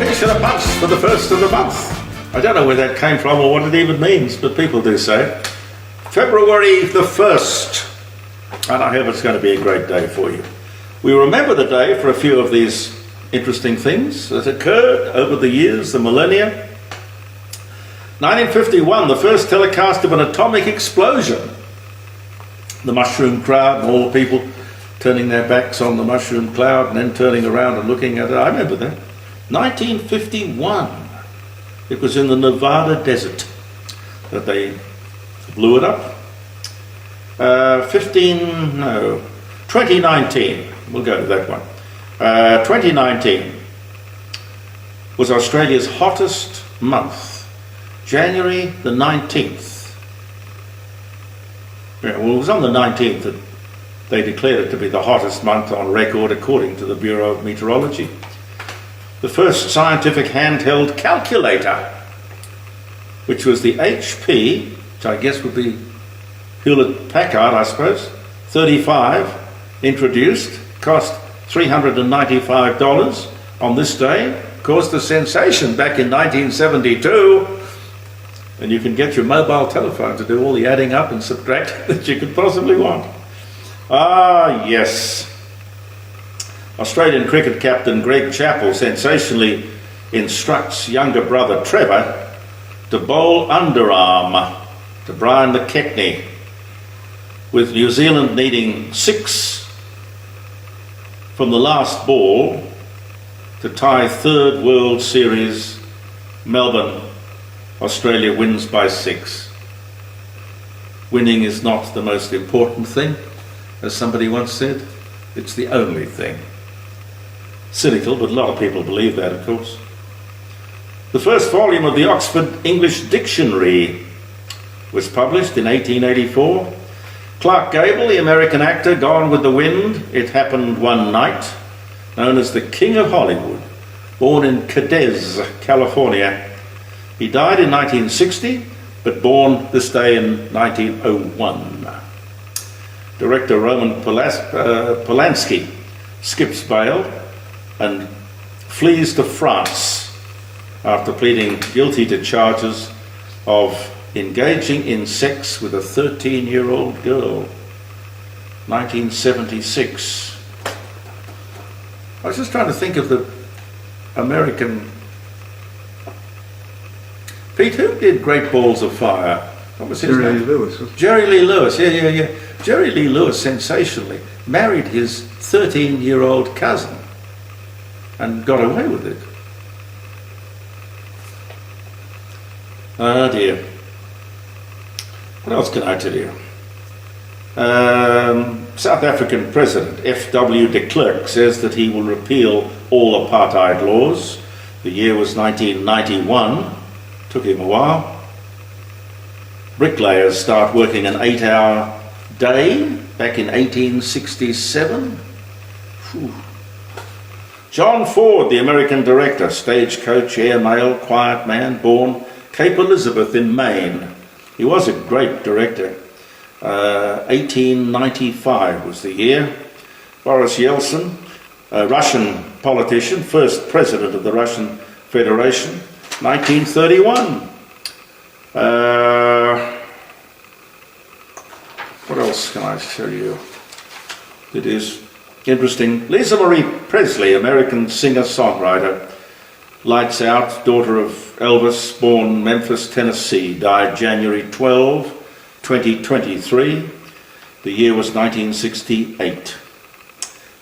fish and a punch for the first of the month. I don't know where that came from or what it even means, but people do say. February the 1st, and I hope it's going to be a great day for you. We remember the day for a few of these interesting things that occurred over the years, the millennia. 1951, the first telecast of an atomic explosion. The mushroom cloud and all the people turning their backs on the mushroom cloud and then turning around and looking at it. I remember that. 1951. It was in the Nevada desert that they blew it up. 2019. We'll go to that one. 2019 was Australia's hottest month. January the 19th. Yeah, well, it was on the 19th that they declared it to be the hottest month on record according to the Bureau of Meteorology. The first scientific handheld calculator, which was the HP, which I guess would be Hewlett-Packard, I suppose, 35, introduced, cost $395 on this day, caused a sensation back in 1972, and you can get your mobile telephone to do all the adding up and subtract that you could possibly want. Ah, yes. Australian cricket captain Greg Chappell sensationally instructs younger brother Trevor to bowl underarm to Brian McKechnie, with New Zealand needing 6 from the last ball to tie third World Series. Melbourne, Australia wins by 6. Winning is not the most important thing, as somebody once said, it's the only thing. Cynical, but a lot of people believe that, of course. The first volume of the Oxford English Dictionary was published in 1884. Clark Gable, the American actor, gone with the wind, It Happened One Night, known as the King of Hollywood, born in Cadiz, California. He died in 1960, but born this day in 1901. Director Roman Polanski skips bail and flees to France after pleading guilty to charges of engaging in sex with a 13-year-old girl. 1976. I was just trying to think of the American... Pete, who did Great Balls of Fire? What was his name? Jerry Lee Lewis. Jerry Lee Lewis, yeah. Jerry Lee Lewis sensationally married his 13-year-old cousin and got away with it. Oh dear. What else can I tell you? South African President F.W. de Klerk says that he will repeal all apartheid laws. The year was 1991. Took him a while. Bricklayers start working an 8-hour day back in 1867. Whew. John Ford, the American director, stagecoach, airmail, quiet man, born Cape Elizabeth in Maine. He was a great director. 1895 was the year. Boris Yeltsin, a Russian politician, first president of the Russian Federation, 1931. What else can I tell you? It is interesting. Lisa Marie Presley, American singer-songwriter, Lights Out, daughter of Elvis, born Memphis, Tennessee, died January 12, 2023. The year was 1968.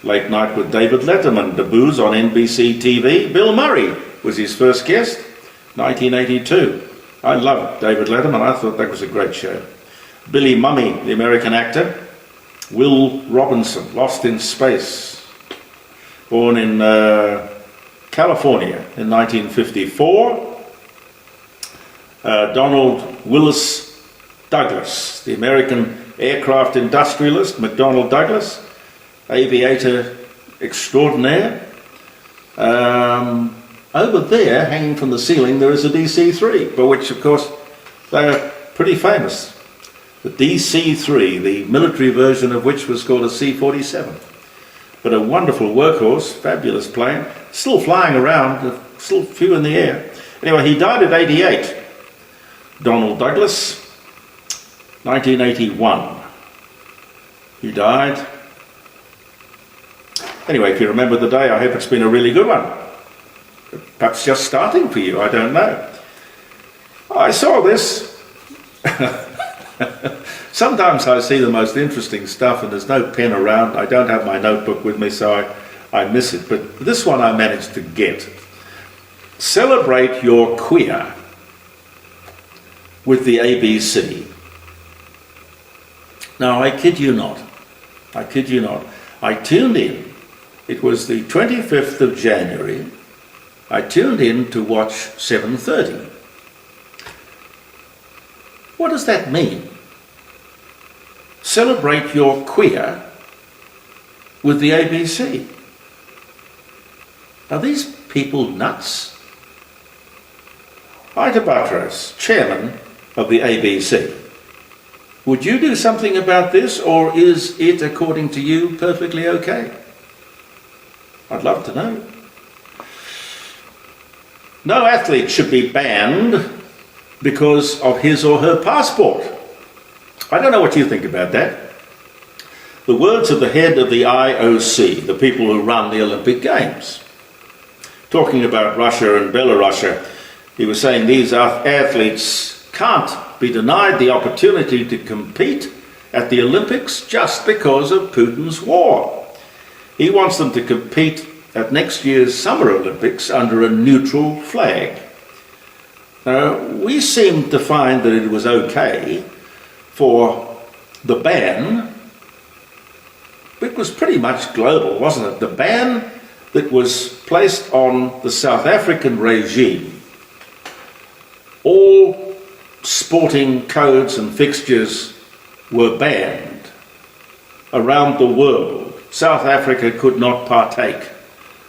Late Night with David Letterman debuts on NBC TV. Bill Murray was his first guest, 1982. I loved David Letterman. I thought that was a great show. Billy Mummy, the American actor. Will Robinson, Lost in Space, born in California in 1954. Donald Willis Douglas, the American aircraft industrialist, McDonnell Douglas, aviator extraordinaire. Over there, hanging from the ceiling, there is a DC-3, for which, of course, they are pretty famous. The DC-3, the military version of which was called a C-47. But a wonderful workhorse, fabulous plane, still flying around, still a few in the air. Anyway, he died at 88. Donald Douglas, 1981. He died. Anyway, if you remember the day, I hope it's been a really good one. Perhaps just starting for you, I don't know. I saw this. Sometimes I see the most interesting stuff and there's no pen around. I don't have my notebook with me, so I miss it. But this one I managed to get. Celebrate your queer with the ABC. Now, I kid you not. I kid you not. I tuned in. It was the 25th of January. I tuned in to watch 7:30. What does that mean? Celebrate your queer with the ABC. Are these people nuts? Ita Buttrose, chairman of the ABC. Would you do something about this, or is it, according to you, perfectly okay? I'd love to know. No athlete should be banned because of his or her passport. I don't know what you think about that. The words of the head of the IOC, the people who run the Olympic Games, talking about Russia and Belarus, he was saying these athletes can't be denied the opportunity to compete at the Olympics just because of Putin's war. He wants them to compete at next year's Summer Olympics under a neutral flag. Now, we seem to find that it was okay for the ban. It was pretty much global, wasn't it? The ban that was placed on the South African regime, all sporting codes and fixtures were banned around the world. South Africa could not partake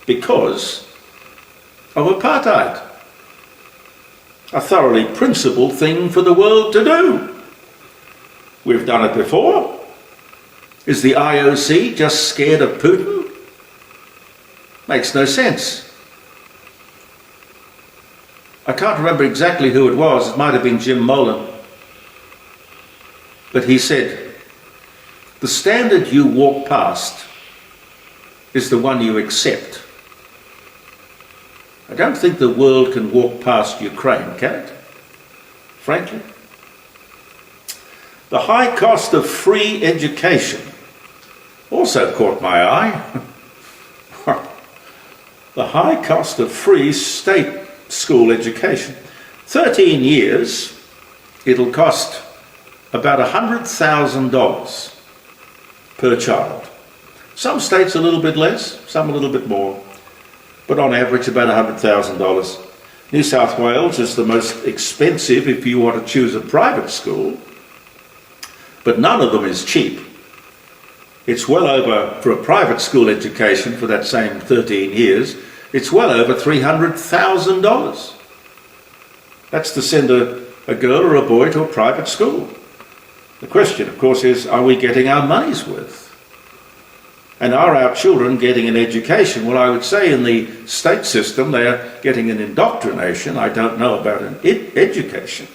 because of apartheid. A thoroughly principled thing for the world to do. We've done it before. Is the IOC just scared of Putin? Makes no sense. I can't remember exactly who it was. It might have been Jim Molan. But he said, the standard you walk past is the one you accept. I don't think the world can walk past Ukraine, can it? Frankly. The high cost of free education also caught my eye. The high cost of free state school education. 13 years, it'll cost about $100,000 per child. Some states a little bit less, some a little bit more, but on average about $100,000. New South Wales is the most expensive if you want to choose a private school, but none of them is cheap. It's well over, for a private school education for that same 13 years, it's well over $300,000. That's to send a girl or a boy to a private school. The question, of course, is, are we getting our money's worth? And are our children getting an education? Well, I would say in the state system they're getting an indoctrination. I don't know about an education.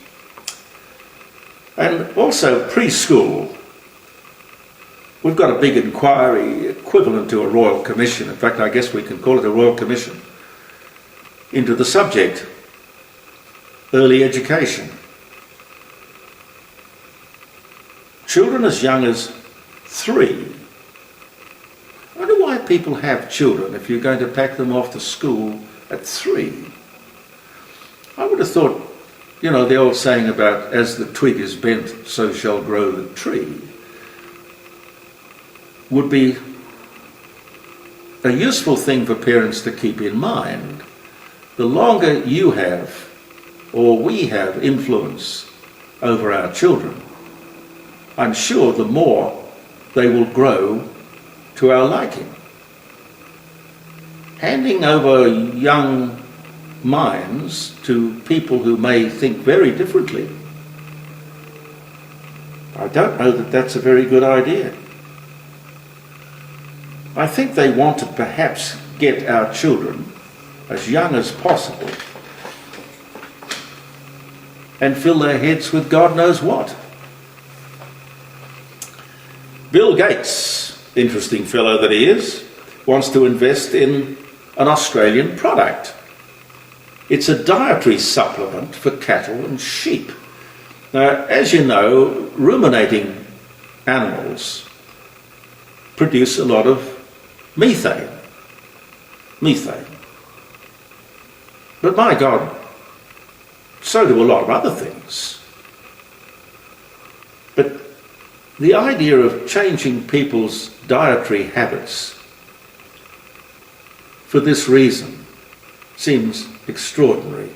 And also preschool. We've got a big inquiry equivalent to a royal commission. In fact, I guess we can call it a royal commission into the subject, early education. Children as young as 3. I wonder why people have children if you're going to pack them off to school at 3. I would have thought, you know, the old saying about as the twig is bent, so shall grow the tree, would be a useful thing for parents to keep in mind. The longer you have, or we have, influence over our children, I'm sure the more they will grow to our liking. Handing over young minds to people who may think very differently, I don't know that that's a very good idea. I think they want to perhaps get our children as young as possible and fill their heads with God knows what. Bill Gates, interesting fellow that he is, wants to invest in an Australian product. It's a dietary supplement for cattle and sheep. Now, as you know, ruminating animals produce a lot of methane. But my God, so do a lot of other things. But the idea of changing people's dietary habits for this reason seems extraordinary.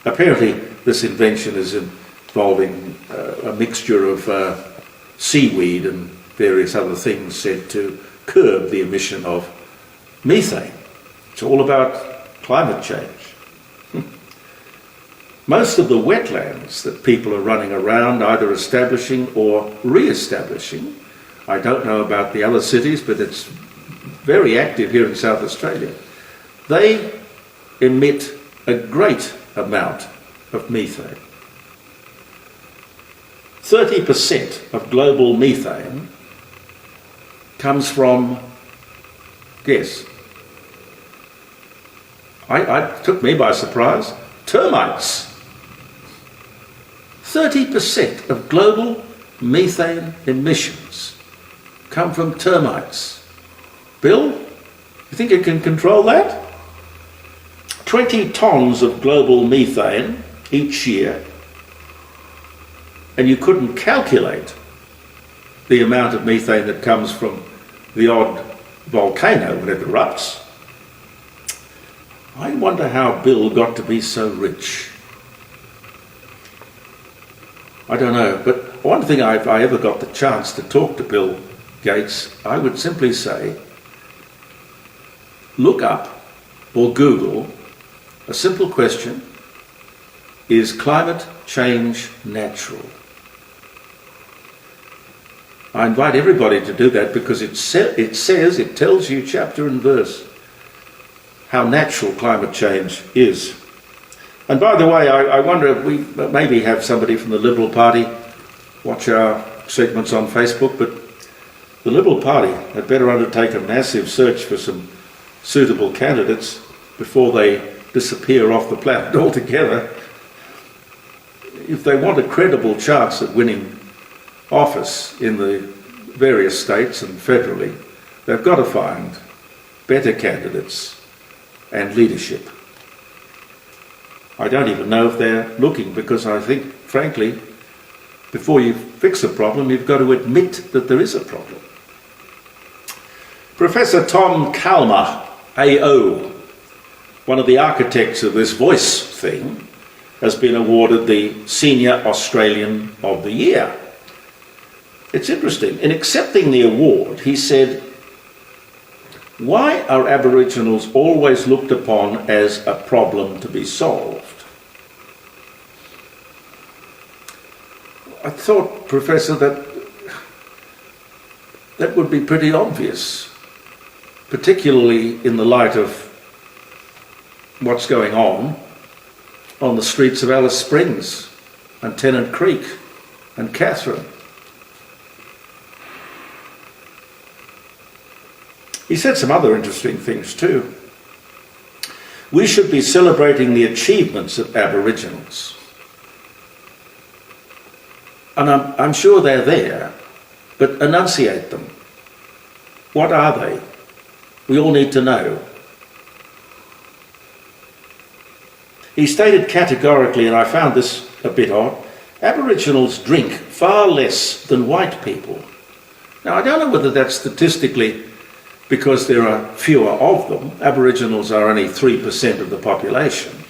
Apparently this invention is involving a mixture of seaweed and various other things said to curb the emission of methane. It's all about climate change. Most of the wetlands that people are running around either establishing or re-establishing, I don't know about the other cities, but it's very active here in South Australia, they emit a great amount of methane. 30% of global methane comes from, guess, it took me by surprise, termites. 30% of global methane emissions come from termites. Bill, you think you can control that? 20 tonnes of global methane each year, and you couldn't calculate the amount of methane that comes from the odd volcano when it erupts. I wonder how Bill got to be so rich. I don't know, but one thing if I ever got the chance to talk to Bill Gates, I would simply say, look up or Google a simple question: is climate change natural? I invite everybody to do that because it tells you chapter and verse how natural climate change is. And by the way, I wonder if we maybe have somebody from the Liberal Party watch our segments on Facebook, but the Liberal Party had better undertake a massive search for some suitable candidates before they disappear off the planet altogether. If they want a credible chance at winning office in the various states and federally, they've got to find better candidates and leadership. I don't even know if they're looking, because I think, frankly, before you fix a problem, you've got to admit that there is a problem. Professor Tom Calma, AO, one of the architects of this voice thing, has been awarded the Senior Australian of the Year. It's interesting. In accepting the award, he said, "Why are Aboriginals always looked upon as a problem to be solved?" I thought, Professor, that would be pretty obvious, particularly in the light of what's going on the streets of Alice Springs and Tennant Creek and Catherine. He said some other interesting things too. We should be celebrating the achievements of Aboriginals. And I'm sure they're there, but enunciate them. What are they? We all need to know. He stated categorically, and I found this a bit odd, Aboriginals drink far less than white people. Now, I don't know whether that's statistically because there are fewer of them. Aboriginals are only 3% of the population.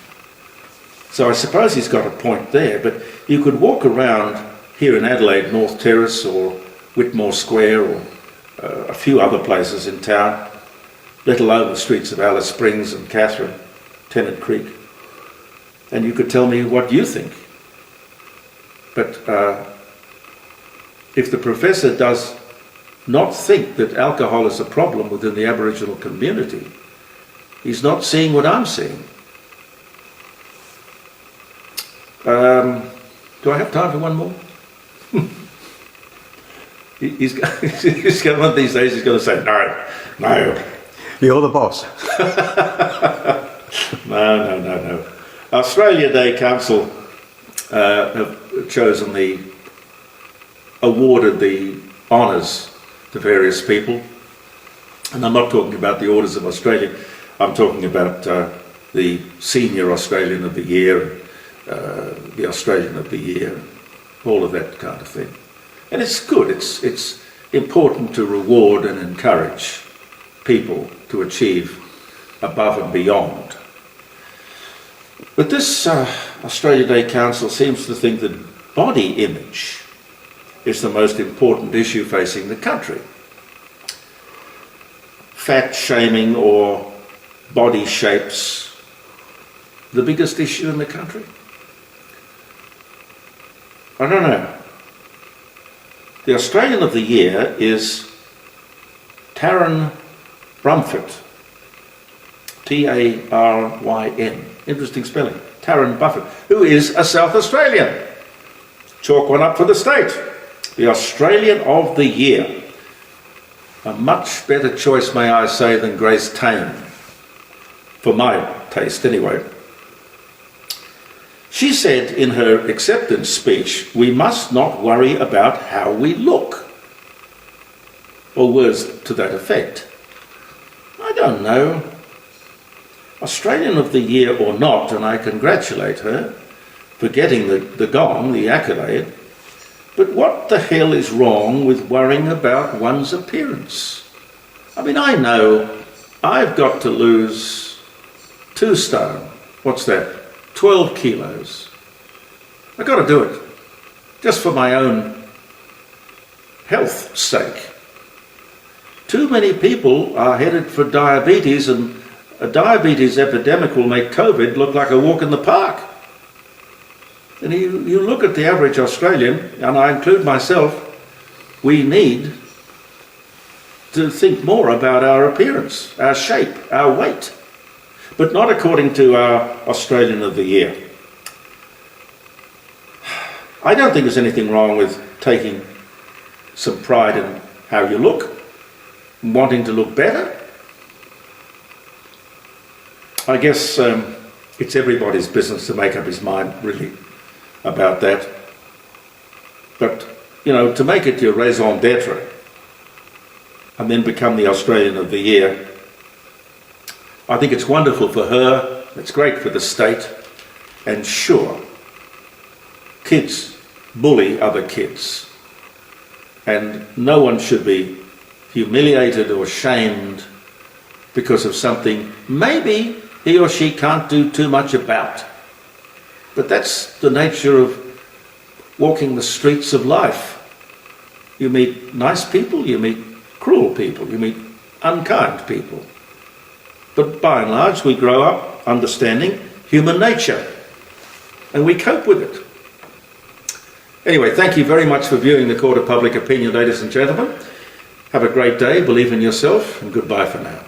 So I suppose he's got a point there, but you could walk around here in Adelaide, North Terrace or Whitmore Square or a few other places in town, let alone the streets of Alice Springs and Catherine, Tennant Creek, and you could tell me what you think. But if the professor does not think that alcohol is a problem within the Aboriginal community, He's not seeing what I'm seeing. Do I have time for one more? He's got one of these days, he's going to say, no. You're the boss. No. Australia Day Council have awarded the honours to various people. And I'm not talking about the Orders of Australia, I'm talking about the Senior Australian of the Year, the Australian of the Year, all of that kind of thing. And it's good, it's important to reward and encourage people to achieve above and beyond. But this Australia Day Council seems to think that body image is the most important issue facing the country. Fat shaming or body shapes, the biggest issue in the country? I don't know. The Australian of the Year is Taryn Brumfitt. Taryn. Interesting spelling. Taryn Buffett, who is a South Australian. Chalk one up for the state. The Australian of the Year. A much better choice, may I say, than Grace Tame. For my taste, anyway. She said in her acceptance speech, we must not worry about how we look. Or words to that effect. I don't know. Australian of the Year or not, and I congratulate her for getting the gong, the accolade, but what the hell is wrong with worrying about one's appearance? I mean, I know I've got to lose 2 stone. What's that? 12 kilos. I've got to do it, just for my own health's sake. Too many people are headed for diabetes, and a diabetes epidemic will make COVID look like a walk in the park. And you look at the average Australian, and I include myself, we need to think more about our appearance, our shape, our weight, but not according to our Australian of the Year. I don't think there's anything wrong with taking some pride in how you look, wanting to look better. I guess it's everybody's business to make up his mind, really, about that. But, to make it your raison d'etre and then become the Australian of the Year, I think it's wonderful for her, it's great for the state, and sure, kids bully other kids, and no one should be humiliated or shamed because of something maybe he or she can't do too much about. But that's the nature of walking the streets of life. You meet nice people, you meet cruel people, you meet unkind people. But by and large, we grow up understanding human nature, and we cope with it. Anyway, thank you very much for viewing the Court of Public Opinion, ladies and gentlemen. Have a great day, believe in yourself, and goodbye for now.